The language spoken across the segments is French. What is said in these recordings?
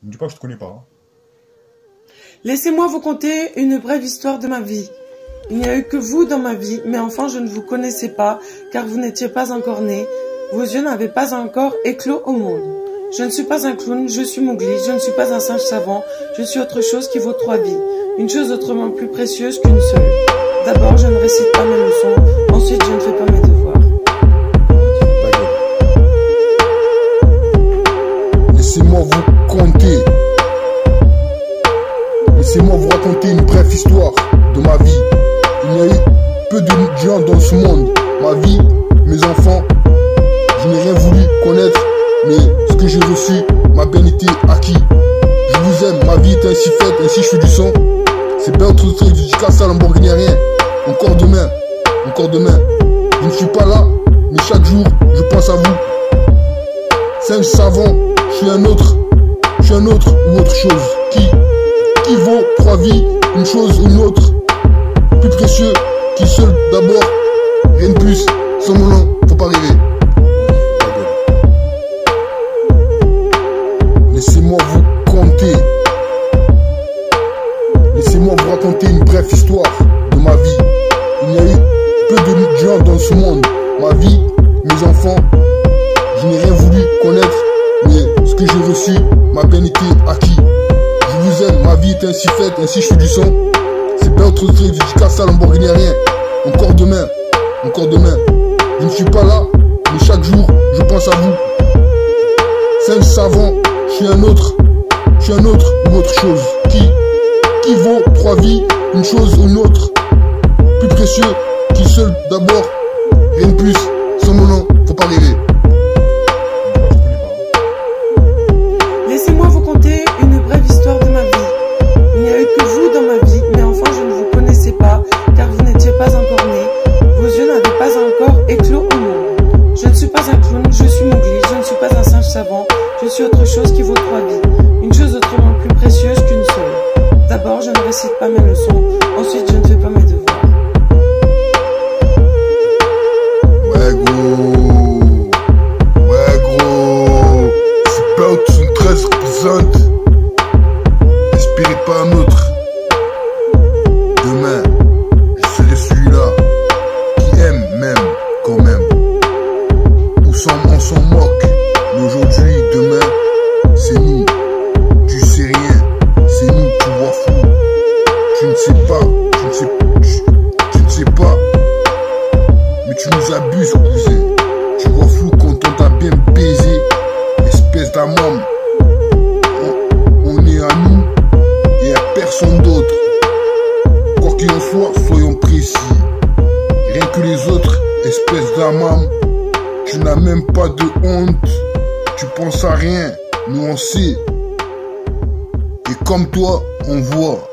Ne dis pas que je te connais pas. Hein. Laissez-moi vous conter une brève histoire de ma vie. Il n'y a eu que vous dans ma vie, mais enfin je ne vous connaissais pas, car vous n'étiez pas encore né. Vos yeux n'avaient pas encore éclos au monde. Je ne suis pas un clown, je suis Mowgli, je ne suis pas un singe savant, je suis autre chose qui vaut 3 vies. Une chose autrement plus précieuse qu'une seule. D'abord, je ne récite pas mes leçons, ensuite je ne fais pas mes devoirs. Laissez-moi vous conter. Laissez-moi vous raconter une brève histoire de ma vie. Il y a eu peu de gens dans ce monde. Ma vie, mes enfants, je n'ai rien voulu connaître, mais ce que j'ai reçu m'a bien été acquis. Je vous aime, ma vie est ainsi faite, ainsi je fais du son. C'est bien autre truc, du Casa, Lamborghini, rien. Encore demain, encore demain. Je ne suis pas là, mais chaque jour, je pense à vous. Singe savant, je suis un autre ou autre chose. Qui vaut 3 vies, une chose ou une autre. Plus précieux, qui seul d'abord, rien de plus. Sans mon nom, faut pas rêver. Laissez-moi vous conter. Laissez-moi vous raconter une brève histoire de ma vie. Il y a eu peu de gens dans ce monde. Ma vie, mes enfants, je n'ai rien voulu connaître, mais ce que j'ai reçu m'a bien été acquis. Je vous aime, ma vie est ainsi faite, ainsi je fais du son. C'est bien autre truc, du Casa, Lamborghini, rien. Encore demain, encore demain. Je ne suis pas là, mais chaque jour, je pense à vous. Singe savant, je suis un autre ou autre chose. Qui vaut 3 vies, une chose ou une autre. Plus précieux, qui seul d'abord, rien de plus. Sans mon nom, faut pas rêver. Laissez-moi vous conter une brève histoire de ma vie. Il n'y a eu que vous dans ma vie, mais enfin je ne vous connaissais pas, car vous n'étiez pas encore né. Vos yeux n'avaient pas encore éclos au monde. Je ne suis pas un clown, je suis Mowgli, je ne suis pas un singe savant, je suis autre chose qui vaut 3 vies. Une chose autrement plus précieuse qu'une seule. D'abord, je ne récite pas mes leçons, ensuite je ne fais pas mes devoirs. Ouais gros, c'est pas une 13 représente. Espérez pas un autre. Demain, je serai celui-là qui aime même quand même. On s'en moque, mais aujourd'hui, demain, c'est nous. Tu sais rien, c'est nous, tu vois fou. Tu ne sais pas, tu ne sais pas, mais tu nous abuses, cousin. Tu vois flou quand on t'a bien baisé, espèce d'amam. On est à nous et à personne d'autre. Quoi qu'il en soit, soyons précis. Rien que les autres, espèce d'amam. Tu n'as même pas de honte. Tu penses à rien, nous on sait. Et comme toi, on voit.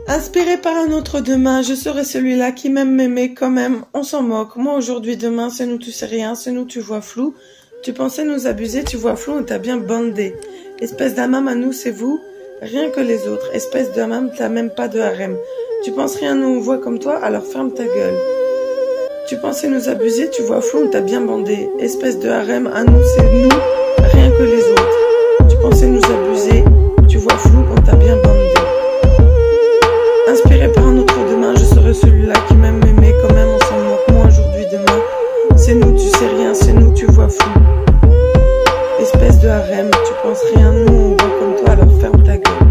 Inspiré par un autre demain, je serai celui-là qui m'aime m'aimer quand même, on s'en moque. Moi aujourd'hui, demain, c'est nous, tu sais rien, c'est nous, tu vois flou. Tu pensais nous abuser, tu vois flou, on t'a bien bandé. Espèce d'amam à nous, c'est vous, rien que les autres. Espèce d'amam, t'as même pas de harem. Tu penses rien, nous on voit comme toi, alors ferme ta gueule. Tu pensais nous abuser, tu vois flou, on t'a bien bandé. Espèce de harem à nous, c'est nous, rien que les autres. Tu pensais nous abuser, tu vois flou, on t'a bien bandé. Inspiré par un autre demain, je serai celui-là qui m'aime m'aimer quand même, on s'en moque. Moi aujourd'hui, demain, c'est nous, tu sais rien, c'est nous, tu vois flou. Espèce de harem, tu penses rien, nous on voit comme toi, alors ferme ta gueule.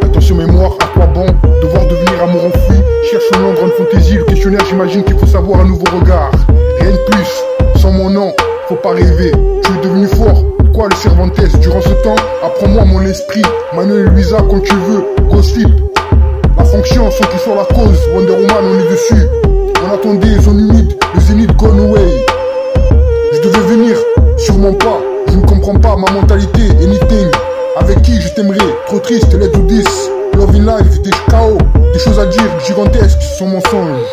Attention mémoire, à quoi bon devoir devenir amour enfoui. Cherche au nom de grande fantaisie, le questionnaire j'imagine qu'il faut savoir un nouveau regard. Rien de plus, sans mon nom, faut pas rêver. Tu es devenu fort, quoi le Cervantes. Durant ce temps, apprends-moi mon esprit. Manuel et Luisa quand tu veux, go slip. La fonction, sans qu'ils soient la cause. Wonder Woman, on est dessus. On attendait, zone humide, le zénith gone away. Je devais venir, sûrement pas. Je ne comprends pas ma mentalité, anything. Avec qui je t'aimerais, trop triste, let's do this. Love in life, des chaos, des choses à dire gigantesques, sans mensonge.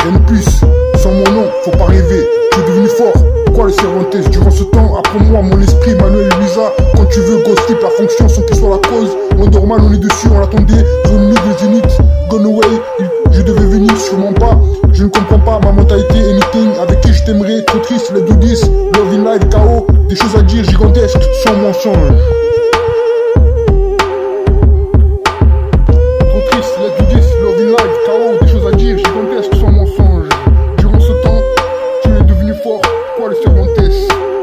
Rien de plus, sans mon nom, faut pas rêver. Tu es devenu fort, quoi le Cervantes. Durant ce temps, apprends-moi mon esprit, Manuel et Luisa. Quand tu veux, go slip, la fonction sans qu'il soit la cause. Wonder Woman, on est dessus, on l'attendait. Zone humide, le zénith, gone away. Je devais venir, sûrement pas. Je ne comprends pas ma mentalité, anything. Avec qui je t'aimerais, Trop triste, les doudis, love in life, KO. Des choses à dire gigantesques, sans mensonge. Trop triste, les doudis, love in life, KO. Des choses à dire gigantesques, sans mensonge. Durant ce temps, tu es devenu fort, quoi le Cervantes.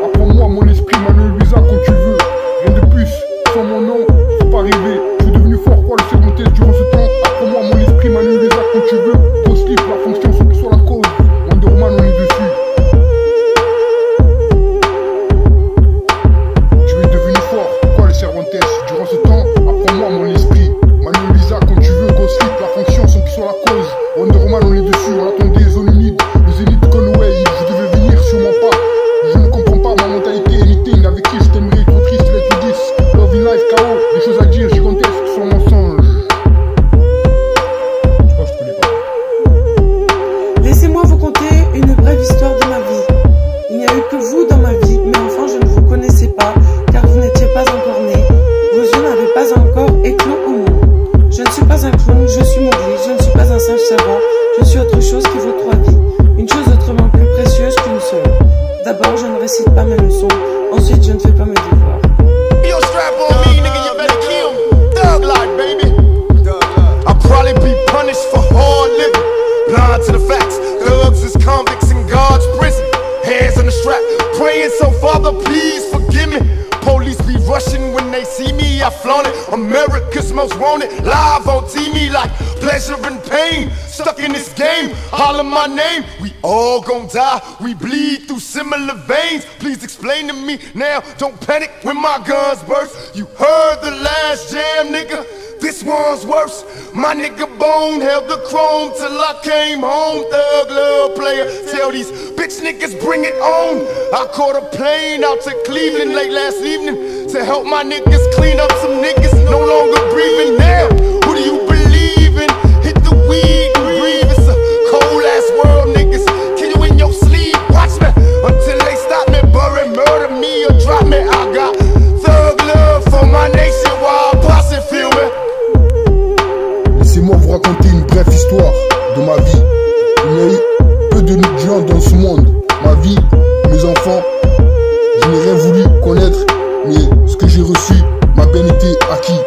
Apprends-moi mon esprit, Manuel Luisa, quand tu veux. Rien de plus, sans mon nom, faut pas rêver. Tu es devenu fort, quoi le Cervantes. Durant ce temps, apprends-moi mon esprit, Manuel Luisa, quand tu veux. Gros slip, la fonction, ce qui soit la cause. Wonder Woman, on est dessus. Tu es devenu fort, quoi le Cervantes. Durant ce temps, apprends-moi mon esprit, Manuel Luisa, quand tu veux. Gros slip, la fonction, ce qui soit la cause. Wonder Woman, on est dessus. On attend des zones humides, le zénith Conway. Je devais venir, sûrement pas. Je ne comprends pas ma mentalité, anything. Avec qui je t'aimerais, trop triste, les tout 10. Love in life, KO, des choses à dire gigantesques, sans mensonge. Je crois que je connais pas. Laissez-moi vous conter une brève histoire de ma vie. Il n'y a eu que vous dans ma vie, mais enfin je ne vous connaissais pas, car vous n'étiez pas encore nés. Vos yeux n'avaient pas encore éclos au monde. Je ne suis pas un clown, je suis Mowgli, je ne suis pas un singe savant, je suis autre chose qui vaut 3 vies. Une chose autrement plus précieuse qu'une seule. D'abord, je ne récite pas mes leçons, ensuite je ne fais pas mes devoirs. Yo, strap on me, nigga, you better kill me. Thug life, baby. I'll probably be punished for hard living. Blind to the facts, thugs is convicts in God's prison. Hands on the strap, praying so Father, please forgive me. Police be rushing when they see me, I flaunt it. America's most wanted, live on TV like pleasure and pain. Stuck in this game, holler my name. We all gon' die, we bleed through similar veins. Please explain to me now, don't panic when my guns burst. You heard the last jam, nigga, this one's worse. My nigga Bone held the chrome till I came home. Thug love player, tell these bitch niggas bring it on. I caught a plane out to Cleveland late last evening to help my niggas clean up some niggas no longer breathing. Now, who do you believe in? Hit the weed and breathe. It's a cold ass world, niggas. Kill you in your sleep, watch me until they stop me, bury, murder me or drop me. I got thug love for my nation while posse feel me. Laissez-moi vous raconter une brève histoire de ma vie. Il y a eu peu de gens dans ce monde. Ma vie, mes enfants, je n'ai rien voulu connaître, mais ce que j'ai reçu m'a bien été acquis.